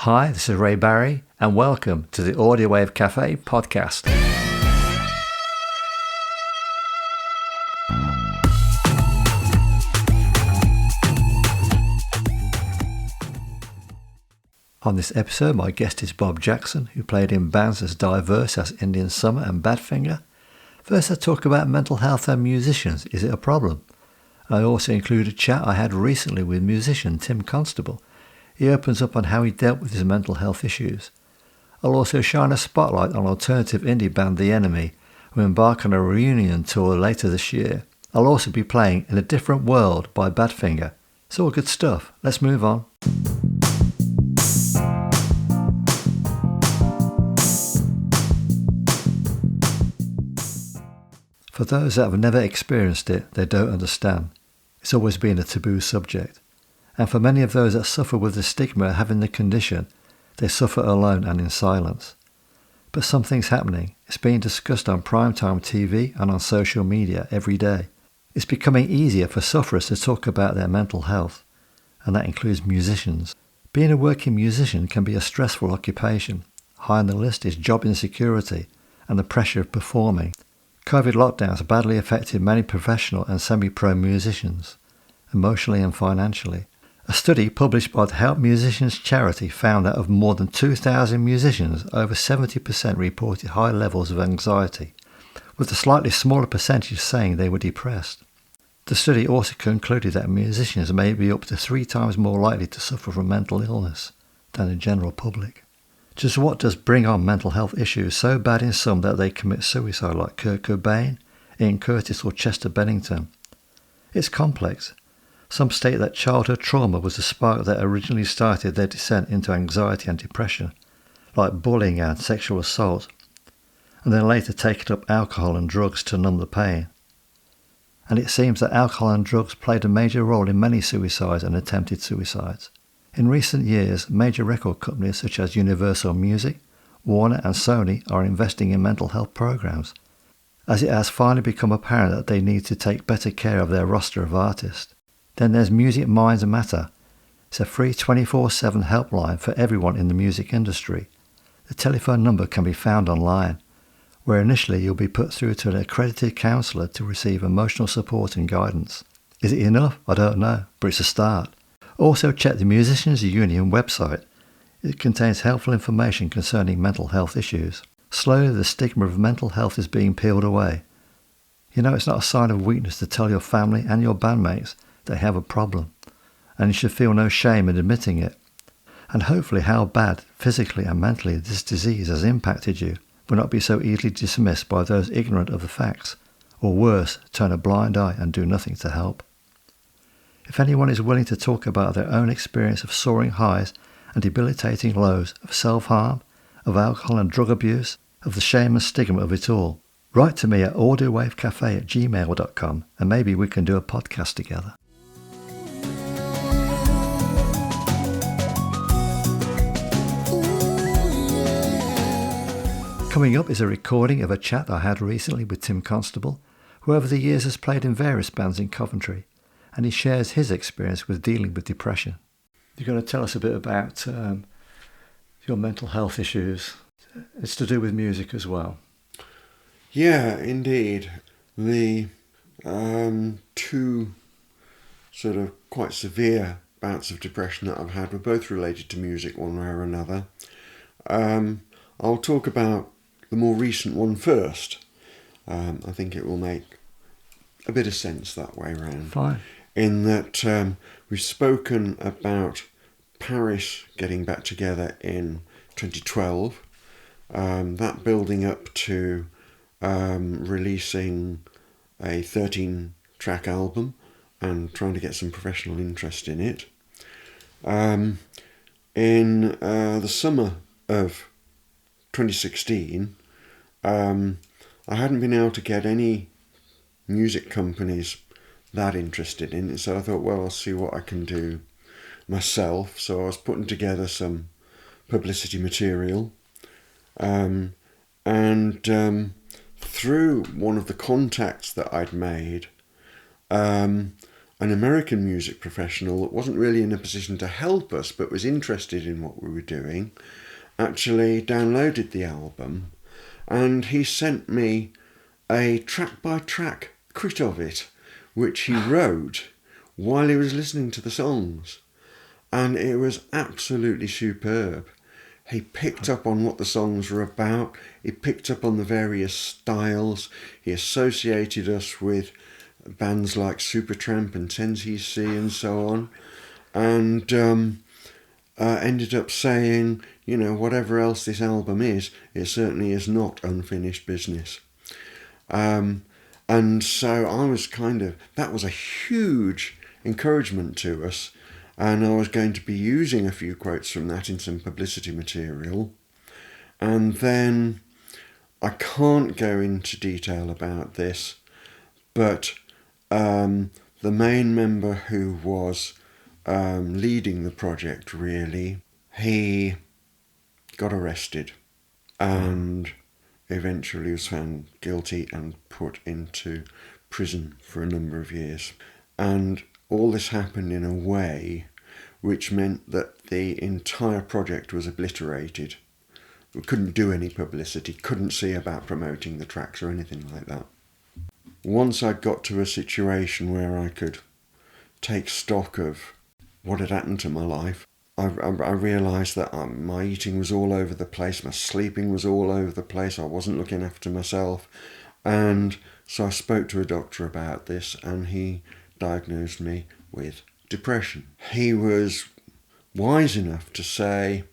Hi, this is Ray Barry, and welcome to the Audio Wave Cafe podcast. On this episode, my guest is Bob Jackson, who played in bands as diverse as Indian Summer and Badfinger. First, I talk about mental health and musicians. Is it a problem? I also include a chat I had recently with musician Tim Constable. He opens up on how he dealt with his mental health issues. I'll also shine a spotlight on alternative indie band The Enemy, who embark on a reunion tour later this year. I'll also be playing In a Different World by Badfinger. It's all good stuff. Let's move on. For those that have never experienced it, they don't understand. It's always been a taboo subject. And for many of those that suffer with the stigma of having the condition, they suffer alone and in silence. But something's happening. It's being discussed on primetime TV and on social media every day. It's becoming easier for sufferers to talk about their mental health, and that includes musicians. Being a working musician can be a stressful occupation. High on the list is job insecurity and the pressure of performing. COVID lockdowns badly affected many professional and semi-pro musicians, emotionally and financially. A study published by the Help Musicians charity found that of more than 2,000 musicians, over 70% reported high levels of anxiety, with a slightly smaller percentage saying they were depressed. The study also concluded that musicians may be up to 3 times more likely to suffer from mental illness than the general public. Just what does bring on mental health issues so bad in some that they commit suicide, like Kurt Cobain, Ian Curtis or Chester Bennington? It's complex. Some state that childhood trauma was the spark that originally started their descent into anxiety and depression, like bullying and sexual assault, and then later taken up alcohol and drugs to numb the pain. And it seems that alcohol and drugs played a major role in many suicides and attempted suicides. In recent years, major record companies such as Universal Music, Warner and Sony are investing in mental health programs, as it has finally become apparent that they need to take better care of their roster of artists. Then there's Music Minds Matter. It's a free 24/7 helpline for everyone in the music industry. The telephone number can be found online, where initially you'll be put through to an accredited counsellor to receive emotional support and guidance. Is it enough? I don't know, but it's a start. Also check the Musicians Union website. It contains helpful information concerning mental health issues. Slowly the stigma of mental health is being peeled away. You know, it's not a sign of weakness to tell your family and your bandmates they have a problem, and you should feel no shame in admitting it. And hopefully how bad, physically and mentally, this disease has impacted you will not be so easily dismissed by those ignorant of the facts, or worse, turn a blind eye and do nothing to help. If anyone is willing to talk about their own experience of soaring highs and debilitating lows, of self-harm, of alcohol and drug abuse, of the shame and stigma of it all, write to me at audiowavecafe@gmail.com and maybe we can do a podcast together. Coming up is a recording of a chat I had recently with Tim Constable, who over the years has played in various bands in Coventry, and he shares his experience with dealing with depression. You're going to tell us a bit about your mental health issues. It's to do with music as well. Yeah, indeed. The 2 sort of quite severe bouts of depression that I've had were both related to music one way or another. I'll talk about the more recent one first. I think it will make a bit of sense that way round. Fine. In that we've spoken about Paris getting back together in 2012, that building up to releasing a 13-track album and trying to get some professional interest in it. In the summer of 2016, I hadn't been able to get any music companies that interested in it, so I thought, well, I'll see what I can do myself. So I was putting together some publicity material, and through one of the contacts that I'd made, an American music professional that wasn't really in a position to help us but was interested in what we were doing, actually downloaded the album, and he sent me a track-by-track crit of it, which he wrote while he was listening to the songs. And it was absolutely superb. He picked up on what the songs were about. He picked up on the various styles. He associated us with bands like Supertramp and 10cc and so on. And ended up saying, you know, whatever else this album is, it certainly is not unfinished business. And so I was that was a huge encouragement to us. And I was going to be using a few quotes from that in some publicity material. And then I can't go into detail about this, but the main member who was leading the project, really, he got arrested and eventually was found guilty and put into prison for a number of years. And all this happened in a way which meant that the entire project was obliterated. We couldn't do any publicity, couldn't see about promoting the tracks or anything like that. Once I got to a situation where I could take stock of what had happened to my life, I realised that my eating was all over the place, my sleeping was all over the place, I wasn't looking after myself. And so I spoke to a doctor about this, and he diagnosed me with depression. He was wise enough to say,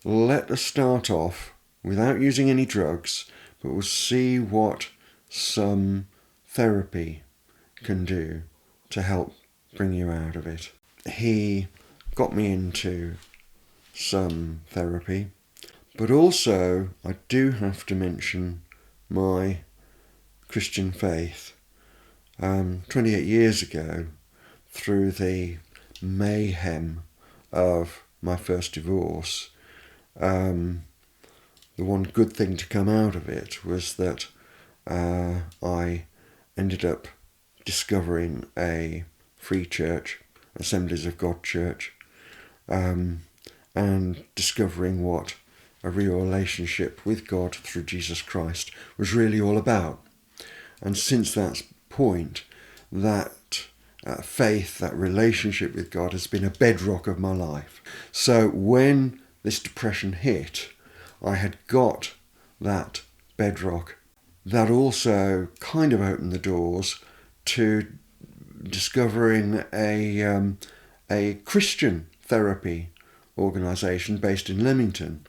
let us start off without using any drugs, but we'll see what some therapy can do to help bring you out of it. He got me into some therapy, but also I do have to mention my Christian faith. 28 years ago, through the mayhem of my first divorce, the one good thing to come out of it was that I ended up discovering a free church, Assemblies of God church, and discovering what a real relationship with God through Jesus Christ was really all about. And since that point, that faith, that relationship with God has been a bedrock of my life. So when this depression hit, I had got that bedrock. That also kind of opened the doors to discovering a Christian therapy organisation based in Leamington.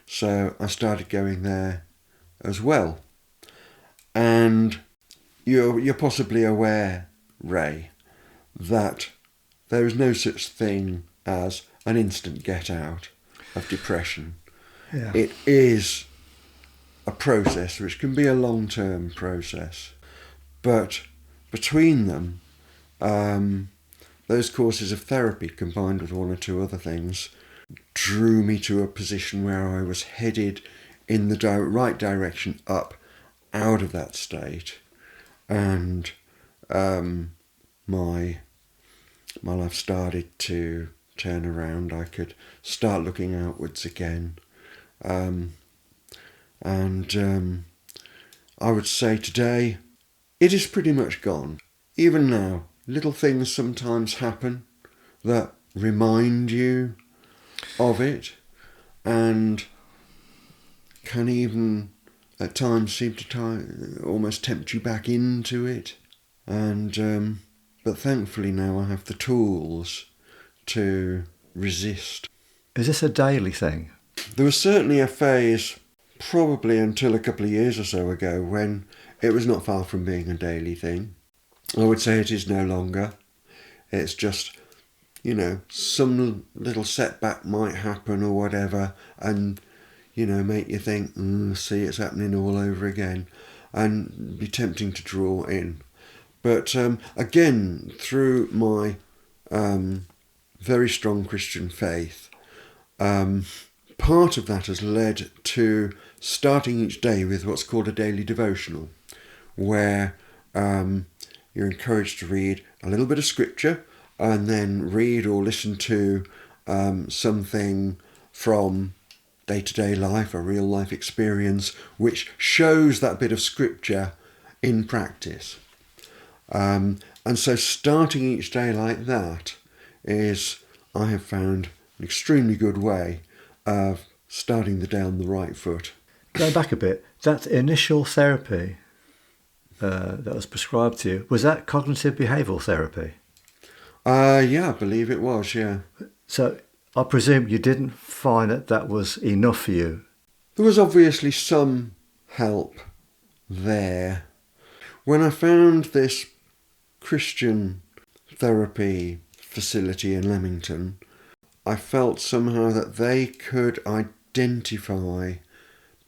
So I started going there as well. And you're possibly aware, Ray, that there is no such thing as an instant get out of depression. Yeah. It is a process which can be a long-term process, but between them, those courses of therapy combined with one or two other things drew me to a position where I was headed in the right direction up out of that state, and my life started to turn around. I could start looking outwards again, and I would say today it is pretty much gone. Even now, little things sometimes happen that remind you of it and can even at times seem to almost tempt you back into it. And but thankfully now I have the tools to resist. Is this a daily thing? There was certainly a phase, probably until a couple of years or so ago, when it was not far from being a daily thing. I would say it is no longer. It's just, some little setback might happen or whatever, and, make you think, see, it's happening all over again, and be tempting to draw in. But again, through my very strong Christian faith, part of that has led to starting each day with what's called a daily devotional, where you're encouraged to read a little bit of scripture and then read or listen to something from day-to-day life, a real life experience, which shows that bit of scripture in practice. And so starting each day like that is, I have found, an extremely good way of starting the day on the right foot. Going back a bit, that initial therapy that was prescribed to you, was that cognitive behavioural therapy? Yeah, I believe it was, yeah. So I presume you didn't find that was enough for you? There was obviously some help there. When I found this Christian therapy facility in Leamington, I felt somehow that they could identify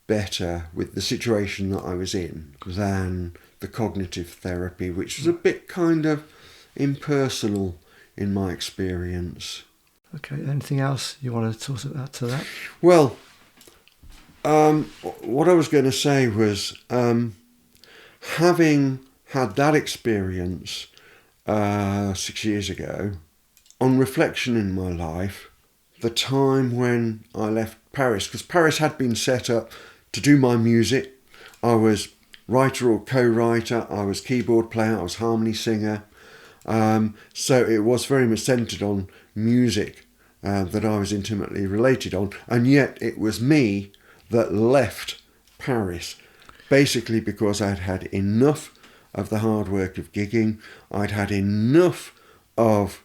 better with the situation that I was in than the cognitive therapy, which was a bit kind of impersonal in my experience. Okay, anything else you want to talk about to that? Well, what I was going to say was, having had that experience 6 years ago, on reflection in my life, the time when I left Paris, because Paris had been set up to do my music. I was writer or co-writer, I was keyboard player, I was harmony singer. So it was very much centred on music that I was intimately related on. And yet it was me that left Paris, basically because I'd had enough of the hard work of gigging. I'd had enough of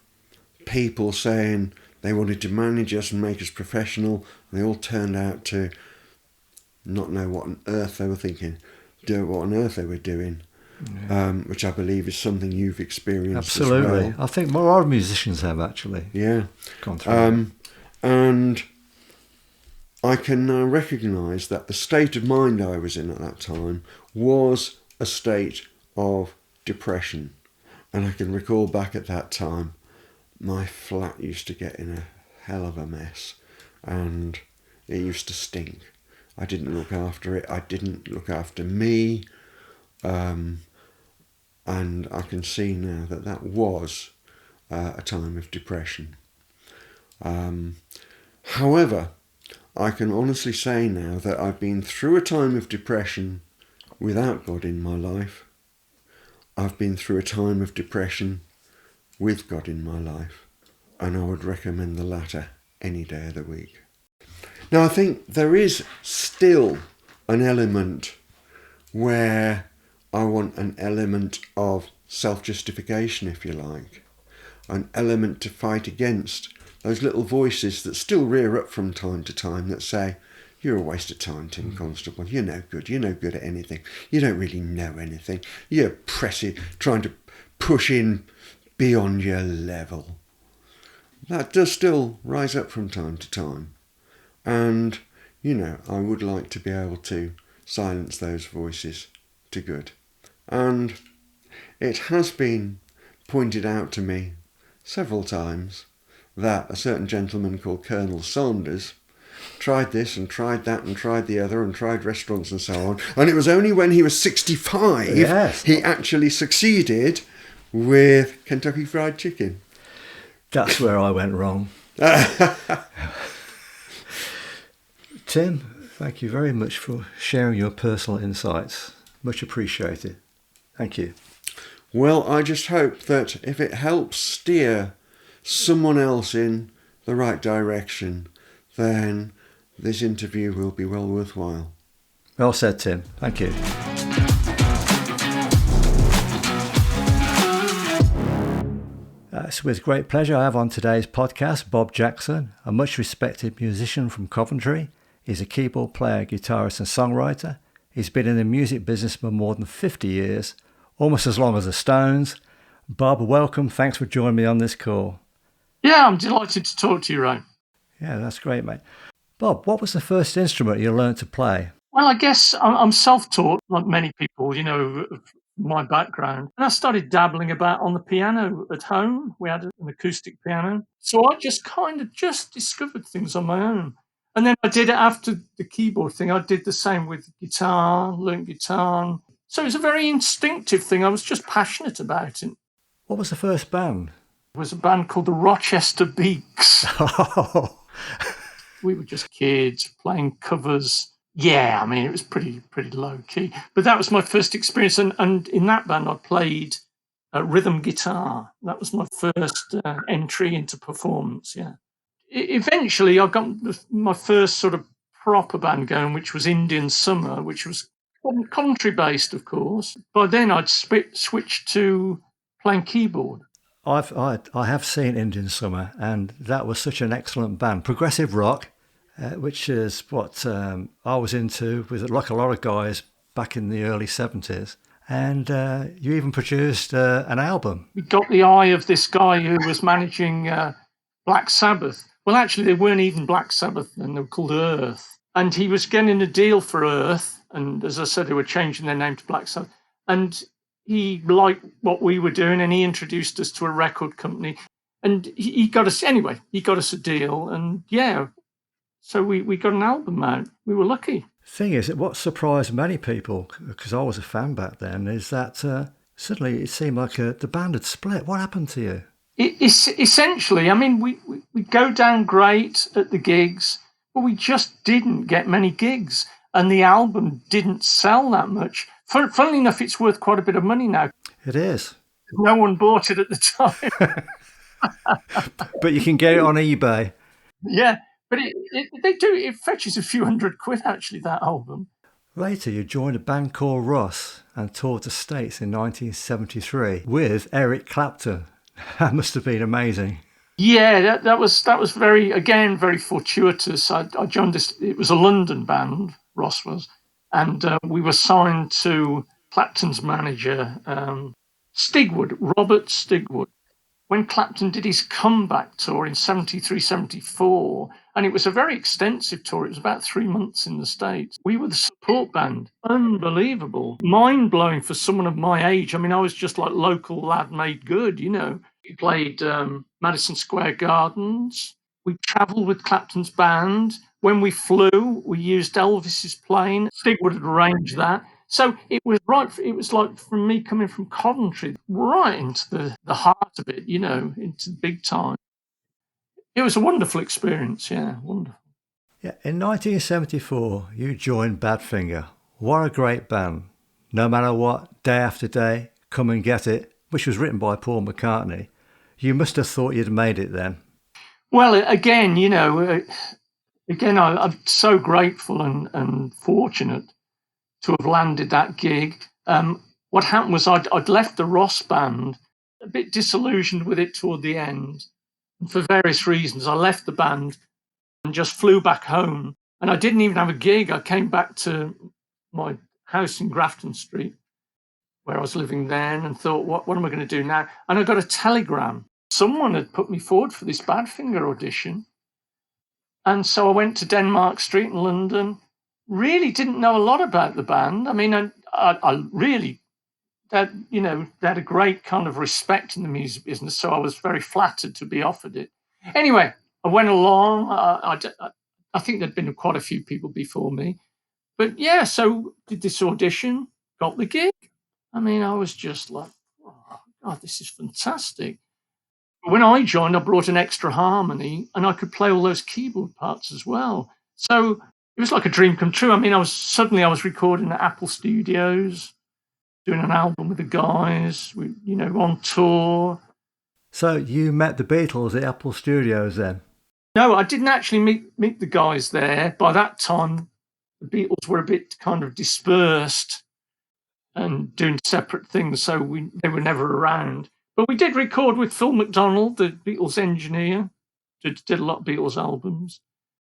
people saying they wanted to manage us and make us professional. They all turned out to not know what on earth they were thinking, what on earth they were doing. Yeah. Which I believe is something you've experienced. Absolutely. As well. I think more our musicians have actually. Yeah. Gone through and I can now recognise that the state of mind I was in at that time was a state of depression. And I can recall back at that time, my flat used to get in a hell of a mess and it used to stink. I didn't look after it. I didn't look after me. And I can see now that was a time of depression. However, I can honestly say now that I've been through a time of depression without God in my life. I've been through a time of depression with God in my life, and I would recommend the latter any day of the week. Now, I think there is still an element where I want an element of self-justification, if you like, an element to fight against those little voices that still rear up from time to time that say, you're a waste of time, Tim Constable. You're no good. You're no good at anything. You don't really know anything. You're pressing, trying to push in beyond your level. That does still rise up from time to time. And, I would like to be able to silence those voices to good. And it has been pointed out to me several times that a certain gentleman called Colonel Saunders tried this and tried that and tried the other and tried restaurants and so on. And it was only when he was 65 he actually succeeded with Kentucky Fried Chicken. That's where I went wrong. Tim, thank you very much for sharing your personal insights. Much appreciated. Thank you. Well, I just hope that if it helps steer someone else in the right direction, then this interview will be well worthwhile. Well said, Tim. Thank you. It's with great pleasure I have on today's podcast Bob Jackson, a much respected musician from Coventry. He's a keyboard player, guitarist and songwriter. He's been in the music business for more than 50 years, almost as long as the Stones. Bob, welcome. Thanks for joining me on this call. Yeah, I'm delighted to talk to you, Ray. Yeah, that's great, mate. Bob, what was the first instrument you learned to play? Well, I guess I'm self-taught, like many people, of my background. And I started dabbling about on the piano at home. We had an acoustic piano. So I just kind of just discovered things on my own. And then I did it after the keyboard thing. I did the same with guitar, learned guitar. So it was a very instinctive thing. I was just passionate about it. What was the first band? It was a band called the Rochester Beaks. Oh, We were just kids playing covers. Yeah, I mean, it was pretty low key. But that was my first experience. And in that band, I played rhythm guitar. That was my first entry into performance, yeah. Eventually, I got my first sort of proper band going, which was Indian Summer, which was Coventry based, of course. By then, I'd switched to playing keyboard. I have seen Indian Summer, and that was such an excellent band. Progressive rock, which is what I was into with like a lot of guys back in the early 70s. And you even produced an album. We got the eye of this guy who was managing Black Sabbath. Well, actually, they weren't even Black Sabbath then, they were called Earth. And he was getting a deal for Earth. And as I said, they were changing their name to Black Sabbath. And he liked what we were doing, and he introduced us to a record company. And he got us, anyway, he got us a deal. And yeah, so we got an album out. We were lucky. Thing is, what surprised many people, because I was a fan back then, is that suddenly it seemed like the band had split. What happened to you? Essentially, I mean, we go down great at the gigs, but we just didn't get many gigs. And the album didn't sell that much. Funnily enough, it's worth quite a bit of money now. It is. No one bought it at the time. But you can get it on eBay. Yeah, but it fetches a few £100 actually, that album. Later, you joined a band called Ross and toured the States in 1973 with Eric Clapton. That must have been amazing. Yeah, that was very fortuitous. I joined this. It was a London band, Ross was, and we were signed to Clapton's manager, Stigwood, Robert Stigwood, when Clapton did his comeback tour in 73, 74, and it was a very extensive tour. It was about 3 months in the States. We were the support band. Unbelievable. Mind-blowing for someone of my age. I mean, I was just like local lad made good, you know. We played Madison Square Gardens. We travelled with Clapton's band. When we flew, we used Elvis's plane. Stigwood had arranged that. So it was like from me coming from Coventry, right into the heart of it, you know, into the big time. It was a wonderful experience, yeah, wonderful. Yeah, in 1974, you joined Badfinger. What a great band. No matter what, day after day, Come and Get It, which was written by Paul McCartney. You must have thought you'd made it then. Well, again, you know, I'm so grateful and fortunate to have landed that gig. What happened was I'd left the Ross band, a bit disillusioned with it toward the end. And for various reasons, I left the band and just flew back home. And I didn't even have a gig. I came back to my house in Grafton Street, where I was living then, and thought, what am I going to do now? And I got a telegram. Someone had put me forward for this Badfinger audition. And so I went to Denmark Street in London. Really didn't know a lot about the band. I mean, I really, they had a great kind of respect in the music business, so I was very flattered to be offered it. Anyway, I went along. I think there'd been quite a few people before me. But yeah, so did this audition, got the gig. I mean, I was just like, oh, God, this is fantastic. When I joined, I brought an extra harmony and I could play all those keyboard parts as well. So it was like a dream come true. I mean, I was recording at Apple Studios, doing an album with the guys, on tour. So you met the Beatles at Apple Studios then? No, I didn't actually meet the guys there. By that time, the Beatles were a bit kind of dispersed and doing separate things, so they were never around. But we did record with Phil McDonald, the Beatles engineer, did a lot of Beatles albums.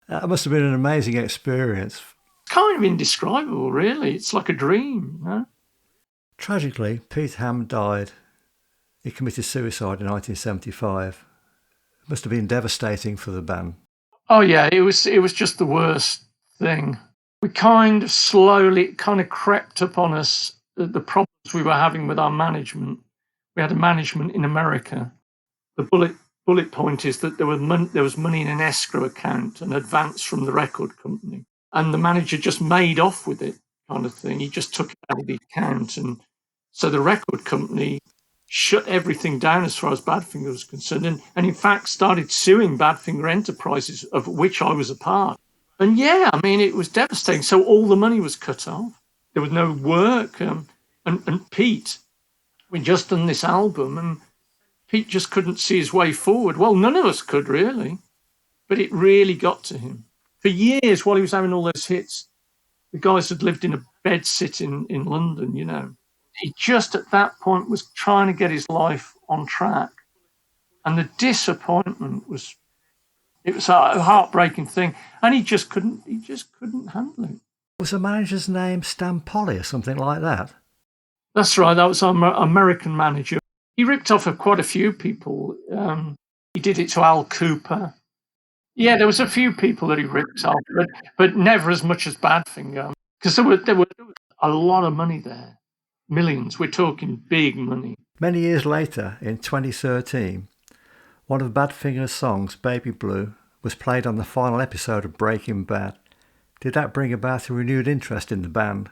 That must have been an amazing experience. Kind of indescribable, really. It's like a dream, you know? Tragically, Pete Ham died. He committed suicide in 1975. It must have been devastating for the band. Oh yeah, it was just the worst thing. We kind of slowly crept up on us, the problems we were having with our management. We had a management in America. The bullet point is that there was money in an escrow account, an advance from the record company, and the manager just made off with it, kind of thing. He just took it out of the account, and so the record company shut everything down as far as Badfinger was concerned, and in fact started suing Badfinger Enterprises, of which I was a part. And yeah, I mean, it was devastating. So all the money was cut off. There was no work. And Pete, we'd just done this album, and Pete just couldn't see his way forward. Well, none of us could really, but it really got to him. For years, while he was having all those hits, the guys had lived in a bedsit in London, you know. He just at that point was trying to get his life on track. And the disappointment was a heartbreaking thing. And he just couldn't handle it. Was the manager's name Stan Polly or something like that? That's right. That was our American manager. He ripped off of quite a few people. He did it to Al Cooper. Yeah, there was a few people that he ripped off, but never as much as Badfinger. Because there was a lot of money there. Millions. We're talking big money. Many years later, in 2013, one of Badfinger's songs, Baby Blue, was played on the final episode of Breaking Bad. Did that bring about a renewed interest in the band?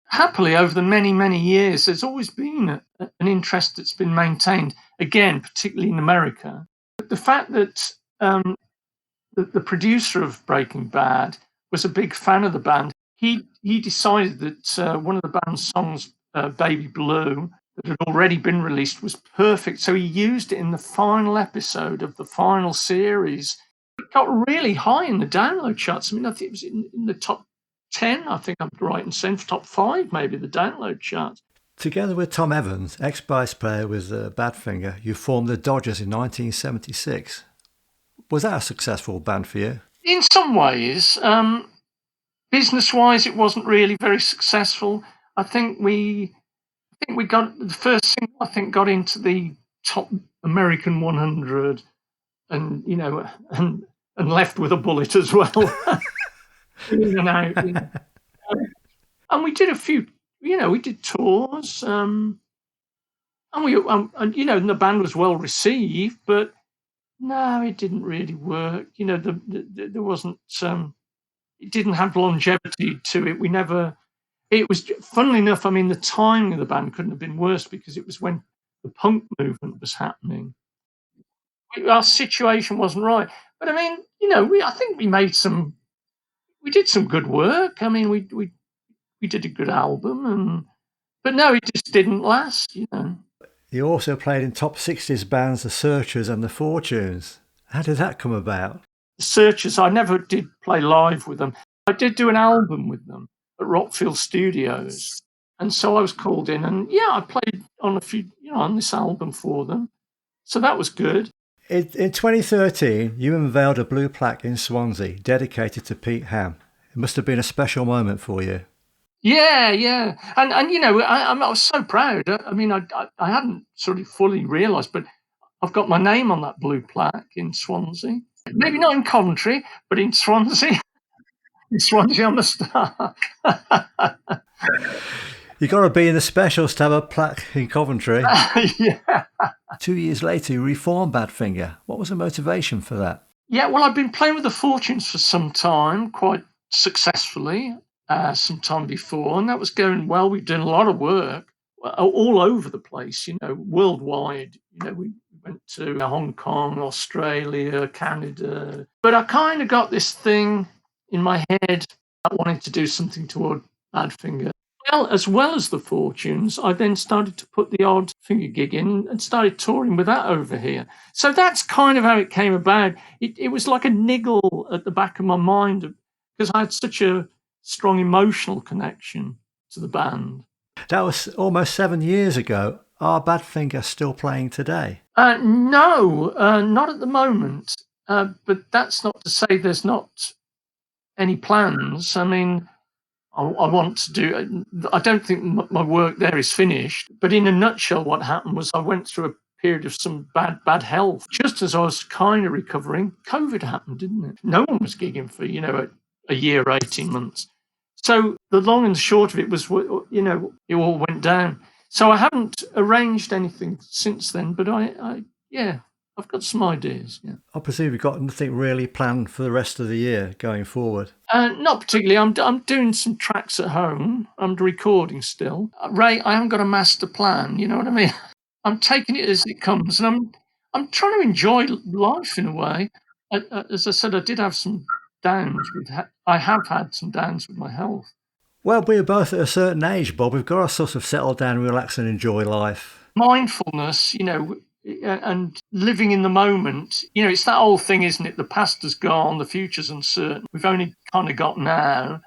Happily, over the many, many years, there's always been an interest that's been maintained, again, particularly in America. But the fact that the producer of Breaking Bad was a big fan of the band, he decided that one of the band's songs, Baby Blue, that had already been released was perfect. So he used it in the final episode of the final series. It got really high in the download charts. I mean, I think it was in the top 10, I think I'm right in saying, top 5 maybe, the download charts. Together with Tom Evans, ex-bass player with Badfinger, you formed the Dodgers in 1976. Was that a successful band for you? In some ways. Business-wise, it wasn't really very successful. I think we got the first single. I think got into the top American 100, and you know, and left with a bullet as well. In and out, you know. And we did a few. You know, we did tours, and we, and you know, and the band was well received, but no, it didn't really work. You know, there wasn't. It didn't have longevity to it. We never. It was, funnily enough, I mean, the timing of the band couldn't have been worse because it was when the punk movement was happening. Our situation wasn't right. But I mean, you know, I think we did some good work. I mean, we did a good album, but no, it just didn't last, you know. You also played in top 60s bands The Searchers and The Fortunes. How did that come about? The Searchers, I never did play live with them. I did do an album with them at Rockfield Studios. And so I was called in, and yeah, I played on a few, you know, on this album for them. So that was good. In 2013, you unveiled a blue plaque in Swansea dedicated to Pete Ham. It must have been a special moment for you. Yeah. And you know, I was so proud. I mean, I hadn't sort of fully realised, but I've got my name on that blue plaque in Swansea. Maybe not in Coventry, but in Swansea. In Swansea on the Star. You've got to be in the specials to have a plaque in Coventry. Yeah. 2 years later, you reformed Badfinger. What was the motivation for that? Yeah, well, I've been playing with the Fortunes for some time, quite successfully, some time before, and that was going well. We've done a lot of work all over the place, you know, worldwide. You know, we went to Hong Kong, Australia, Canada. But I kind of got this thing in my head. I wanted to do something toward Badfinger. Well as the Fortunes, I then started to put the odd finger gig in and started touring with that over here. So that's kind of how it came about. It was like a niggle at the back of my mind because I had such a strong emotional connection to the band. That was almost 7 years ago. Are Badfinger still playing today? No, not at the moment. But that's not to say there's not any plans. I mean, I want to do. I don't think my work there is finished. But in a nutshell, what happened was I went through a period of some bad health. Just as I was kind of recovering, COVID happened, didn't it? No one was gigging for, you know, a year, 18 months. So the long and short of it was, you know, it all went down. So I haven't arranged anything since then, but I've got some ideas. Yeah. I presume you've got nothing really planned for the rest of the year going forward. Not particularly. I'm doing some tracks at home. I'm recording still. Ray, I haven't got a master plan. You know what I mean? I'm taking it as it comes, and I'm trying to enjoy life in a way. As I said, I did have some downs with I have had some downs with my health. Well, we're both at a certain age, Bob. We've got to sort of settle down, relax, and enjoy life. Mindfulness, and living in the moment, it's that old thing, isn't it? The past has gone, the future's uncertain. We've only kind of got now.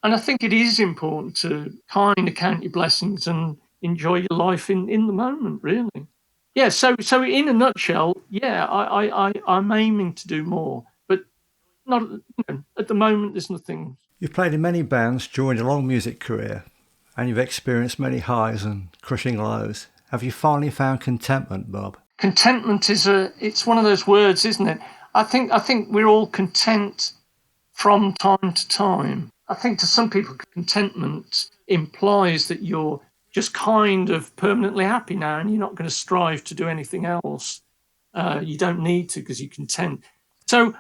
And I think it is important to kind of count your blessings and enjoy your life in the moment, really. Yeah, so in a nutshell, yeah, I'm aiming to do more, but not, at the moment, there's nothing. You've played in many bands during a long music career, and you've experienced many highs and crushing lows. Have you finally found contentment, Bob? Contentment it's one of those words, isn't it? I think we're all content from time to time. I think to some people, contentment implies that you're just kind of permanently happy now and you're not going to strive to do anything else. You don't need to because you're content. So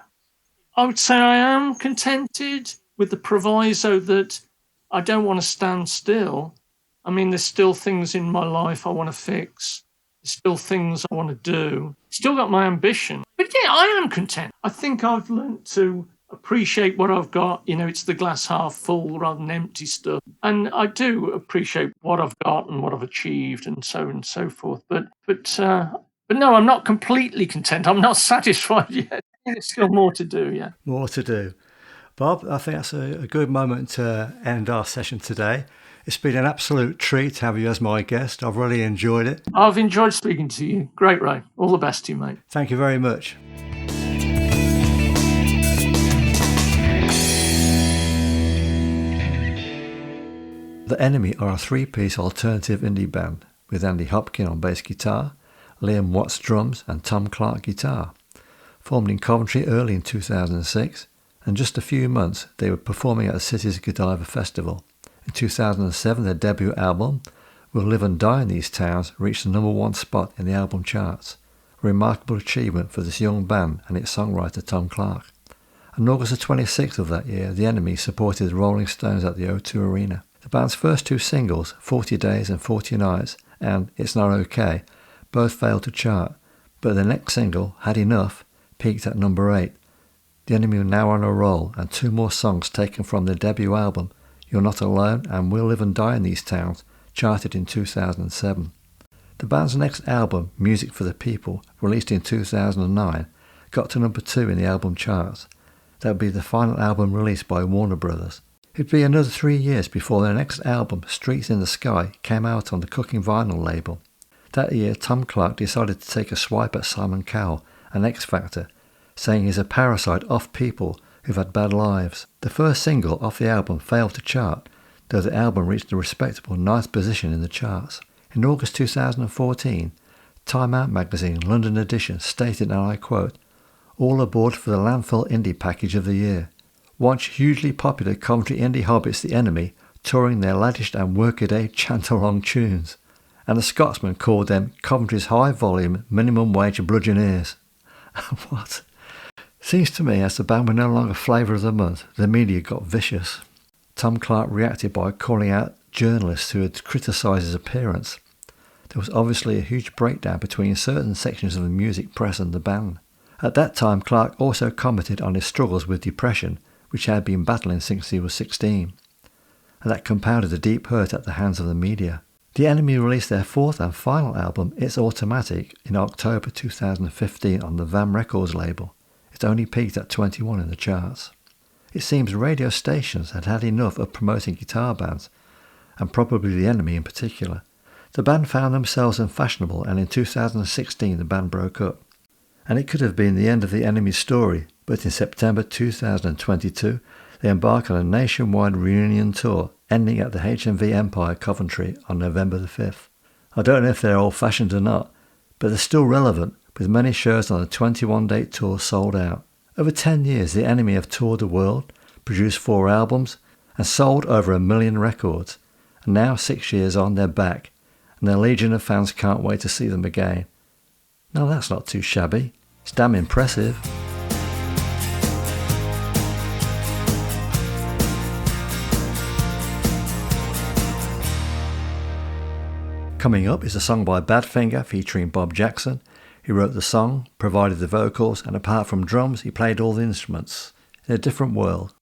I would say I am contented, with the proviso that I don't want to stand still. I mean, there's still things in my life I want to fix. There's still things I want to do. Still got my ambition. But yeah, I am content. I think I've learnt to appreciate what I've got. It's the glass half full rather than empty stuff. And I do appreciate what I've got and what I've achieved and so on and so forth. But no, I'm not completely content. I'm not satisfied yet. There's still more to do, yeah. More to do. Bob, I think that's a good moment to end our session today. It's been an absolute treat to have you as my guest. I've really enjoyed it. I've enjoyed speaking to you. Great, Ray. All the best to you, mate. Thank you very much. The Enemy are a three-piece alternative indie band with Andy Hopkin on bass guitar, Liam Watts drums and Tom Clark guitar. Formed in Coventry early in 2006, and just a few months they were performing at the city's Godiva Festival. In 2007 their debut album, We'll Live and Die in These Towns, reached the number one spot in the album charts. A remarkable achievement for this young band and its songwriter Tom Clark. On August the 26th of that year, The Enemy supported the Rolling Stones at the O2 Arena. The band's first two singles, 40 Days and 40 Nights and It's Not Okay, both failed to chart, but the next single, Had Enough, peaked at number 8. The Enemy were now on a roll, and two more songs taken from their debut album, You're Not Alone and We'll Live and Die in These Towns, charted in 2007. The band's next album, Music for the People, released in 2009, got to number 2 in the album charts. That would be the final album released by Warner Brothers. It would be another 3 years before their next album, Streets in the Sky, came out on the Cooking Vinyl label. That year, Tom Clark decided to take a swipe at Simon Cowell and X Factor, saying he's a parasite off people who've had bad lives. The first single off the album failed to chart, though the album reached a respectable 9th position in the charts. In August 2014, Time Out magazine London edition stated, and I quote, "All aboard for the Landfill Indie Package of the Year. Once hugely popular Coventry indie hobbits The Enemy touring their laddish and workaday chant-along tunes, and the Scotsman called them Coventry's high-volume, minimum-wage bludgeoneers." What? Seems to me as the band were no longer flavour of the month, the media got vicious. Tom Clark reacted by calling out journalists who had criticised his appearance. There was obviously a huge breakdown between certain sections of the music press and the band. At that time, Clark also commented on his struggles with depression, which he had been battling since he was 16, and that compounded the deep hurt at the hands of the media. The Enemy released their fourth and final album, It's Automatic, in October 2015 on the VAM Records label. It only peaked at 21 in the charts. It seems radio stations had had enough of promoting guitar bands, and probably The Enemy in particular. The band found themselves unfashionable, and in 2016 the band broke up. And it could have been the end of The Enemy's story, but in September 2022 they embarked on a nationwide reunion tour, ending at the HMV Empire Coventry on November the 5th. I don't know if they're old-fashioned or not, but they're still relevant, with many shows on the 21-date tour sold out. Over 10 years, The Enemy have toured the world, produced 4 albums, and sold over 1 million records. And now, 6 years on, they're back, and their legion of fans can't wait to see them again. Now that's not too shabby. It's damn impressive. Coming up is a song by Badfinger featuring Bob Jackson. He wrote the song, provided the vocals, and apart from drums, he played all the instruments. In a Different World.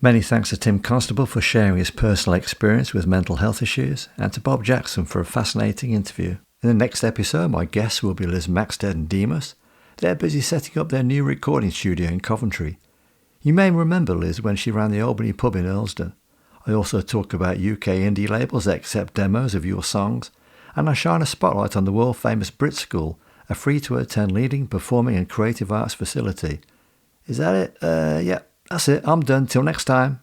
Many thanks to Tim Constable for sharing his personal experience with mental health issues, and to Bob Jackson for a fascinating interview. In the next episode, my guests will be Liz Maxted and Demas. They're busy setting up their new recording studio in Coventry. You may remember Liz when she ran the Albany pub in Earlsdon. I also talk about UK indie labels that accept demos of your songs, and I shine a spotlight on the world-famous Brit School, a free-to-attend leading, performing and creative arts facility. Is that it? Yeah. That's it. I'm done. Till next time.